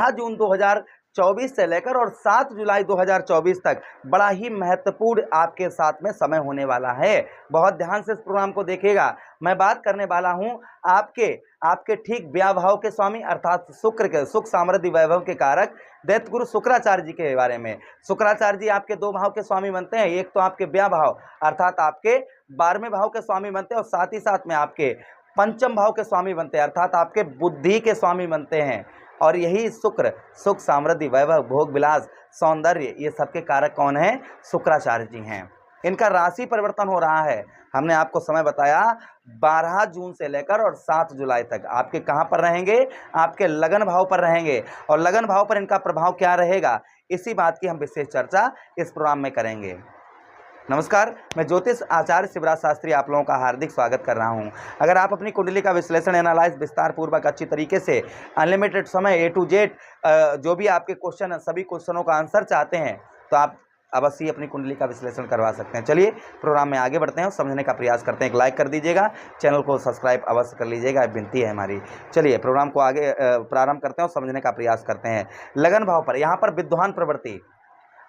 12 जून 2024 से लेकर और 7 जुलाई 2024 तक बड़ा ही महत्वपूर्ण आपके साथ में समय होने वाला है। बहुत ध्यान से इस प्रोग्राम को देखिएगा। मैं बात करने वाला हूं आपके ठीक ब्याह भाव के स्वामी अर्थात शुक्र के, सुख समृद्धि वैभव के कारक दैत्य गुरु शुक्राचार्य जी के बारे में। शुक्राचार्य जी आपके 2 भाव के स्वामी बनते हैं। एक तो आपके ब्याह भाव अर्थात आपके 12वें भाव के स्वामी बनते हैं और साथ ही साथ में आपके पंचम भाव के स्वामी बनते हैं अर्थात आपके बुद्धि के स्वामी बनते हैं। और यही शुक्र सुख समृद्धि वैभव भोग विलास सौंदर्य ये सबके कारक कौन है? शुक्राचार्य जी हैं। इनका राशि परिवर्तन हो रहा है। हमने आपको समय बताया 12 जून से लेकर और 7 जुलाई तक आपके कहां पर रहेंगे? आपके लगन भाव पर रहेंगे। और लगन भाव पर इनका प्रभाव क्या रहेगा, इसी बात की हम विशेष चर्चा इस प्रोग्राम में करेंगे। नमस्कार, मैं ज्योतिष आचार्य शिवराज शास्त्री आप लोगों का हार्दिक स्वागत कर रहा हूं। अगर आप अपनी कुंडली का विश्लेषण एनालाइज विस्तार पूर्वक अच्छी तरीके से अनलिमिटेड समय A to Z जो भी आपके क्वेश्चन है सभी क्वेश्चनों का आंसर चाहते हैं तो आप अवश्य अपनी कुंडली का विश्लेषण करवा सकते हैं। चलिए प्रोग्राम में आगे बढ़ते हैं और समझने का प्रयास करते हैं। एक लाइक कर दीजिएगा, चैनल को सब्सक्राइब अवश्य कर लीजिएगा, विनती है हमारी। चलिए प्रोग्राम को आगे प्रारंभ करते हैं और समझने का प्रयास करते हैं। लगन भाव पर यहाँ पर विद्वान प्रवृत्ति,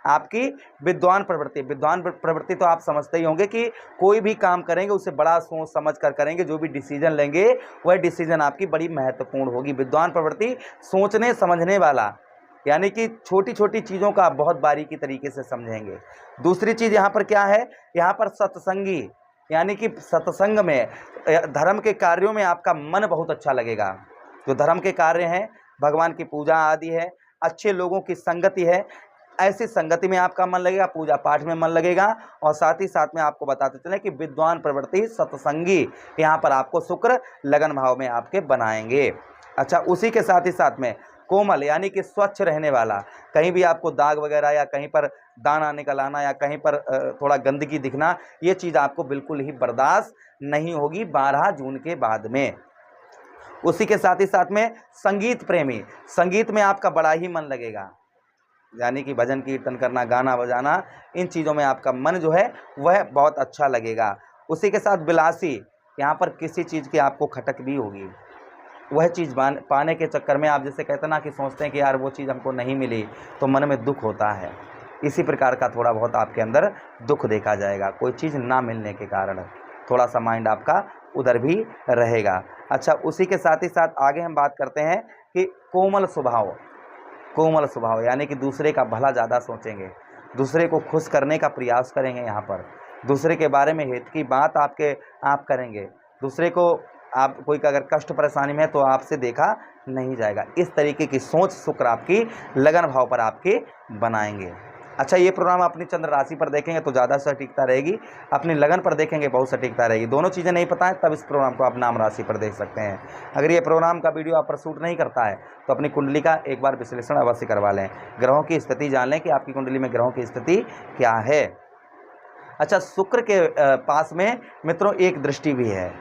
आपकी विद्वान प्रवृत्ति तो आप समझते ही होंगे कि कोई भी काम करेंगे उसे बड़ा सोच समझ कर करेंगे। जो भी डिसीजन लेंगे वह डिसीजन आपकी बड़ी महत्वपूर्ण होगी। विद्वान प्रवृत्ति सोचने समझने वाला, यानी कि छोटी छोटी चीज़ों का बहुत बारीकी तरीके से समझेंगे। दूसरी चीज़ यहाँ पर क्या है? यहाँ पर सत्संगी, यानी कि सत्संग में धर्म के कार्यों में आपका मन बहुत अच्छा लगेगा। जो धर्म के कार्य हैं, भगवान की पूजा आदि है, अच्छे लोगों की संगति है, ऐसी संगति में आपका मन लगेगा, पूजा पाठ में मन लगेगा। और साथ ही साथ में आपको बताते चलें कि विद्वान प्रवृत्ति सत्संगी यहाँ पर आपको शुक्र लगन भाव में आपके बनाएंगे। अच्छा, उसी के साथ ही साथ में कोमल, यानी कि स्वच्छ रहने वाला, कहीं भी आपको दाग वगैरह या कहीं पर दाना निकल आना या कहीं पर थोड़ा गंदगी दिखना, ये चीज़ आपको बिल्कुल ही बर्दाश्त नहीं होगी 12 जून के बाद में। उसी के साथ ही साथ में संगीत प्रेमी, संगीत में आपका बड़ा ही मन लगेगा, यानी कि भजन कीर्तन करना, गाना बजाना, इन चीज़ों में आपका मन जो है वह बहुत अच्छा लगेगा। उसी के साथ विलासी, यहाँ पर किसी चीज़ की आपको खटक भी होगी, वह चीज़ पाने के चक्कर में आप जैसे कहते ना कि सोचते हैं कि यार वो चीज़ हमको नहीं मिली तो मन में दुख होता है। इसी प्रकार का थोड़ा बहुत आपके अंदर दुख देखा जाएगा, कोई चीज़ ना मिलने के कारण थोड़ा सा माइंड आपका उधर भी रहेगा। अच्छा, उसी के साथ ही साथ आगे हम बात करते हैं कि कोमल स्वभाव, यानी कि दूसरे का भला ज़्यादा सोचेंगे, दूसरे को खुश करने का प्रयास करेंगे। यहाँ पर दूसरे के बारे में हित की बात आप करेंगे। दूसरे को आप कोई का अगर कष्ट परेशानी में है तो आपसे देखा नहीं जाएगा। इस तरीके की सोच शुक्र आपकी लगन भाव पर आपके बनाएंगे। अच्छा, ये प्रोग्राम अपनी चंद्र राशि पर देखेंगे तो ज़्यादा सटीकता रहेगी, अपनी लगन पर देखेंगे बहुत सटीकता रहेगी। दोनों चीज़ें नहीं पता है तब इस प्रोग्राम को आप नाम राशि पर देख सकते हैं। अगर ये प्रोग्राम का वीडियो आप पर सूट नहीं करता है तो अपनी कुंडली का एक बार विश्लेषण अवश्य करवा लें, ग्रहों की स्थिति जान लें कि आपकी कुंडली में ग्रहों की स्थिति क्या है। अच्छा, शुक्र के पास में मित्रों एक दृष्टि भी है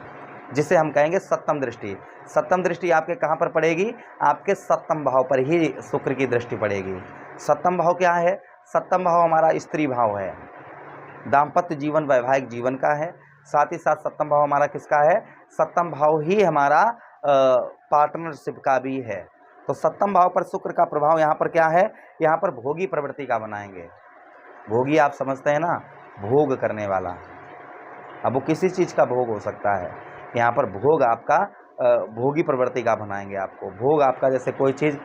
जिसे हम कहेंगे सप्तम दृष्टि। सप्तम दृष्टि आपके कहाँ पर पड़ेगी? आपके सप्तम भाव पर ही शुक्र की दृष्टि पड़ेगी। सप्तम भाव क्या है? सप्तम भाव हमारा स्त्री भाव है, दाम्पत्य जीवन वैवाहिक जीवन का है। साथ ही साथ सप्तम भाव हमारा किसका है? सप्तम भाव ही हमारा पार्टनरशिप का भी है। तो सप्तम भाव पर शुक्र का प्रभाव यहाँ पर क्या है? यहाँ पर भोगी प्रवृत्ति का बनाएंगे। भोगी आप समझते हैं ना, भोग करने वाला। अब वो किसी चीज़ का भोग हो सकता है, यहाँ पर भोग आपका भोगी प्रवृत्ति का बनाएंगे। आपको भोग आपका जैसे कोई चीज़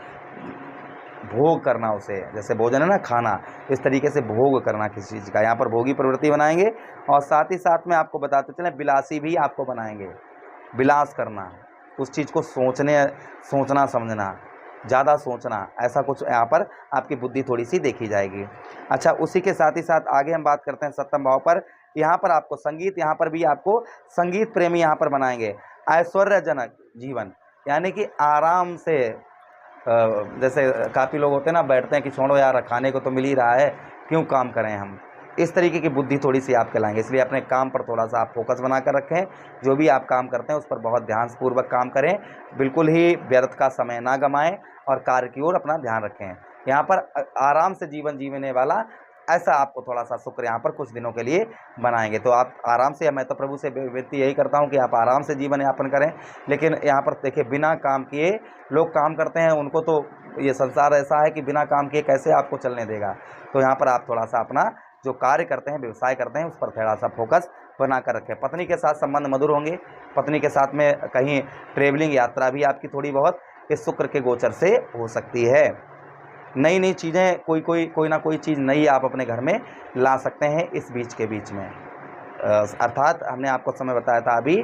भोग करना, उसे जैसे भोजन है ना खाना, इस तरीके से भोग करना किसी चीज़ का, यहाँ पर भोगी प्रवृत्ति बनाएंगे। और साथ ही साथ में आपको बताते चलें विलासी भी आपको बनाएंगे। विलास करना, उस चीज़ को सोचना समझना, ज़्यादा सोचना, ऐसा कुछ यहाँ पर आपकी बुद्धि थोड़ी सी देखी जाएगी। अच्छा, उसी के साथ ही साथ आगे हम बात करते हैं सप्तम भाव पर। यहाँ पर आपको संगीत, यहाँ पर भी आपको संगीत प्रेमी यहाँ पर बनाएंगे। ऐश्वर्यजनक जीवन, यानी कि आराम से, जैसे काफ़ी लोग होते हैं ना, बैठते हैं कि छोड़ो यार खाने को तो मिल ही रहा है, क्यों काम करें हम, इस तरीके की बुद्धि थोड़ी सी आपके लाएंगे। इसलिए अपने काम पर थोड़ा सा आप फोकस बना कर रखें। जो भी आप काम करते हैं उस पर बहुत ध्यानपूर्वक काम करें, बिल्कुल ही व्यर्थ का समय ना गंवाएं और कार्य की ओर अपना ध्यान रखें। यहाँ पर आराम से जीवन जीने वाला ऐसा आपको थोड़ा सा शुक्र यहाँ पर कुछ दिनों के लिए बनाएंगे। तो आप आराम से, मैं तो प्रभु से विनती यही करता हूँ कि आप आराम से जीवन यापन करें। लेकिन यहाँ पर देखिए, बिना काम किए लोग काम करते हैं, उनको तो ये संसार ऐसा है कि बिना काम किए कैसे आपको चलने देगा। तो यहाँ पर आप थोड़ा सा अपना जो कार्य करते हैं, व्यवसाय करते हैं, उस पर थोड़ा सा फोकस बना कर रखें। पत्नी के साथ संबंध मधुर होंगे। पत्नी के साथ में कहीं ट्रेवलिंग यात्रा भी आपकी थोड़ी बहुत इस शुक्र के गोचर से हो सकती है। नई नई चीज़ें, कोई ना कोई चीज़ नई आप अपने घर में ला सकते हैं इस बीच के बीच में। अर्थात हमने आपको समय बताया था अभी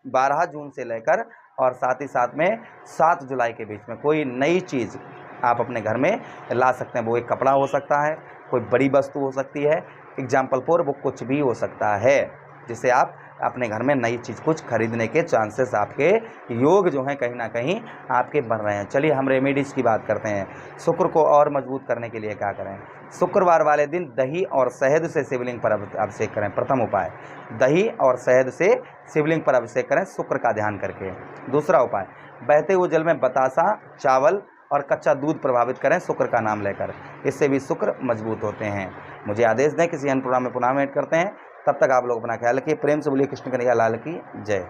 12 जून से लेकर और साथ ही साथ में 7 जुलाई के बीच में कोई नई चीज़ आप अपने घर में ला सकते हैं। वो एक कपड़ा हो सकता है, कोई बड़ी वस्तु हो सकती है, एग्जाम्पल फॉर वो कुछ भी हो सकता है, जिससे आप अपने घर में नई चीज़ कुछ खरीदने के चांसेस, आपके योग जो हैं कहीं ना कहीं आपके बन रहे हैं। चलिए हम रेमेडीज़ की बात करते हैं। शुक्र को और मजबूत करने के लिए क्या करें? शुक्रवार वाले दिन दही और शहद से शिवलिंग पर अभिषेक करें। प्रथम उपाय, दही और शहद से शिवलिंग पर अभिषेक करें शुक्र का ध्यान करके। दूसरा उपाय, बहते हुए जल में बतासा, चावल और कच्चा दूध प्रभावित करें शुक्र का नाम लेकर। इससे भी शुक्र मजबूत होते हैं। मुझे आदेश दें, किसी अन्य प्रोग्राम में पुनः भेंट करते हैं। तब तक आप लोग अपना ख्याल रखिए। प्रेम से बोलिए कृष्ण कन्हैया लाल की जय।